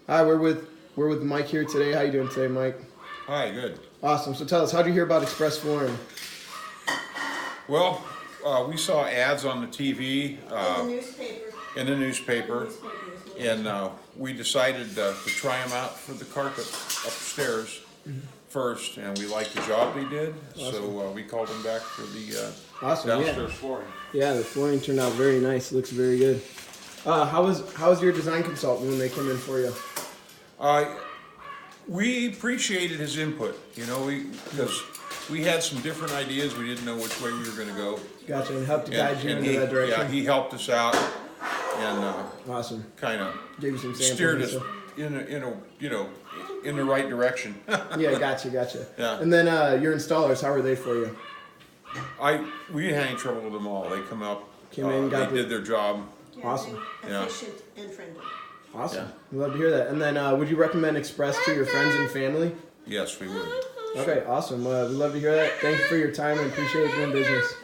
Hi, we're with Mike here today. How you doing today, Mike? Hi, good. Awesome. So tell us, how did you hear about Express Flooring? Well, we saw ads on the TV, In the newspaper. in the newspaper, and we decided to try them out for the carpet upstairs first, and we liked the job they did, so we called them back for the Awesome. downstairs flooring. Yeah, the flooring turned out very nice. It looks very good. How was your design consultant when they came in for you? We appreciated his input, because we had some different ideas. We didn't know which way we were going to go. Gotcha, and helped to guide you into that direction. Yeah, he helped us out and Awesome. kind of Gave you some samples. steered and us stuff. in the right direction. Yeah, gotcha. Yeah. And then your installers, how were they for you? We didn't have any trouble with them all. They come up, Came in, got they did their job. Awesome. Yeah. Efficient and friendly. Awesome. Yeah. We'd love to hear that. And then would you recommend Express to your friends and family? Yes, we would. Okay, awesome. We'd love to hear that. Thank you for your time and appreciate doing business.